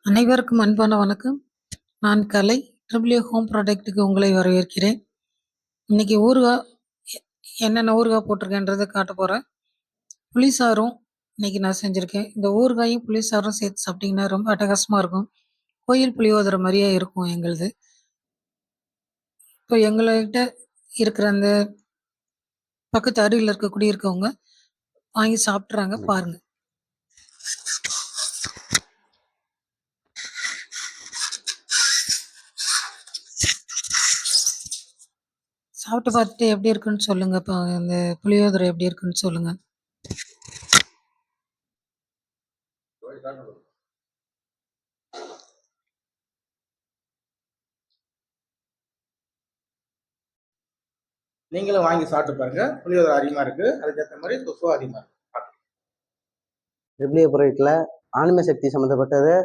அனைவருக்கும் அன்பான வணக்கம். நான் கலை. ட்ரிபிள்யூ ஹோம் ப்ராடக்ட்டுக்கு உங்களை வரவேற்கிறேன். இன்னைக்கு ஊறுகாய் என்னென்ன ஊறுகாய் போட்டிருக்கேன்றதை காட்ட போகிறேன். புளிசாரும் இன்னைக்கு நான் செஞ்சுருக்கேன். இந்த ஊறுகாயும் புளிசாரும் சேர்த்து சாப்பிட்டிங்கன்னா ரொம்ப அட்டகாசமாக இருக்கும். கோயில் புளியோதரை மாதிரியே இருக்கும் எங்களுது. இப்போ எங்கள்கிட்ட இருக்கிற அந்த பக்கத்து அருகில் இருக்க குடியிருக்கவங்க வாங்கி சாப்பிட்றாங்க, பாருங்க. சாப்பிட்டு பார்த்துட்டு எப்படி இருக்குன்னு சொல்லுங்க. இப்போ இந்த புளியோதரை எப்படி இருக்குன்னு சொல்லுங்க. நீங்களும் வாங்கி சாப்பிட்டு பாருங்க. புளியோதரை அதிகமா இருக்கு, அதுக்கேற்ற மாதிரி தொசுவும் அதிகமா இருக்கு. ட்ரிபிள்யூ ப்ராடக்ட்ல ஆன்மீக சக்தி சம்மந்தப்பட்டதை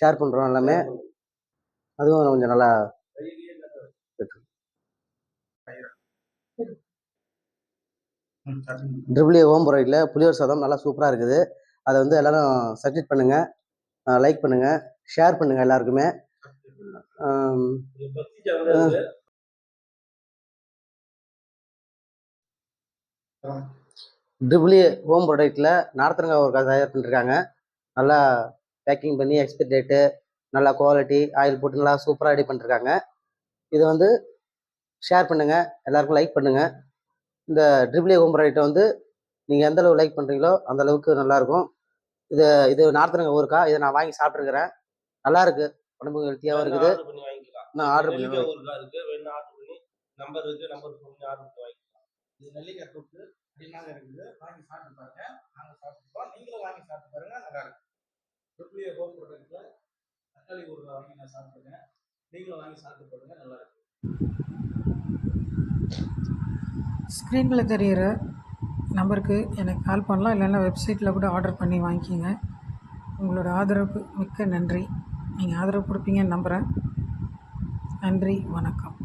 ஷேர் பண்ணுறோம் எல்லாமே. அதுவும் கொஞ்சம் நல்லா ட்ரிபிள்யூ ஹோம் ப்ராடக்ட்ல புளியோர் சாதம் நல்லா சூப்பராக இருக்குது. அதை வந்து எல்லாரும் சப்ஸ்கிரைப் பண்ணுங்க, லைக் பண்ணுங்க, ஷேர் பண்ணுங்க எல்லாருக்குமே. ட்ரிபிள்யூ ஹோம் ப்ராடக்ட்ல நார்த்தங்காய் ஒரு தயார் பண்ணிருக்காங்க. நல்லா பேக்கிங் பண்ணி எக்ஸ்பைரி டேட்டு நல்லா குவாலிட்டி ஆயில் போட்டு நல்லா சூப்பராக ரெடி பண்ணிருக்காங்க. இதை வந்து ஷேர் பண்ணுங்க, எல்லாருக்கும் லைக் பண்ணுங்க. இந்த ட்ரிபிள்யூ ஹோம் ப்ராடக்ட்டை வந்து நீங்கள் எந்த அளவு லைக் பண்ணுறீங்களோ அந்த அளவுக்கு நல்லாயிருக்கும். இது நார்த்தங்காய் ஊறுகாய். இதை நான் வாங்கி சாப்பிட்ருக்கிறேன். நல்லா இருக்கு, உடம்புக்கு ஹெல்த்தியாகவும் இருக்குது. நான் ஆர்டர் பண்ணி நம்பர் இருக்கு, நம்பர் சொல்லி ஆர்டர் பண்ணி வாங்கிக்கலாம். இது நெல்லிக்காய் தொட்டு அப்படின்னாங்க இருக்குது. வாங்கி சாப்பிட்டு பாருங்க. நாங்கள் சாப்பிட்டுப்போம், நீங்களும் வாங்கி சாப்பிட்டு பாருங்க, நல்லா இருக்கும். ட்ரிபிள்யூ ஹோம் ப்ராடக்ட்ல தக்காளி ஊறுகாய் வாங்கி நான் சாப்பிட்டுருக்கேன். நீங்களும் வாங்கி சாப்பிட்டு பாருங்க, நல்லா இருக்கும். ஸ்க்ரீனில் தெரிகிற நம்பருக்கு எனக்கு கால் பண்ணலாம், இல்லைன்னா வெப்சைட்டில் கூட ஆர்டர் பண்ணி வாங்கிக்கிங்க. உங்களோட ஆதரவுக்கு மிக்க நன்றி. நீங்கள் ஆதரவு கொடுப்பீங்கன்னு நம்புகிறேன். நன்றி, வணக்கம்.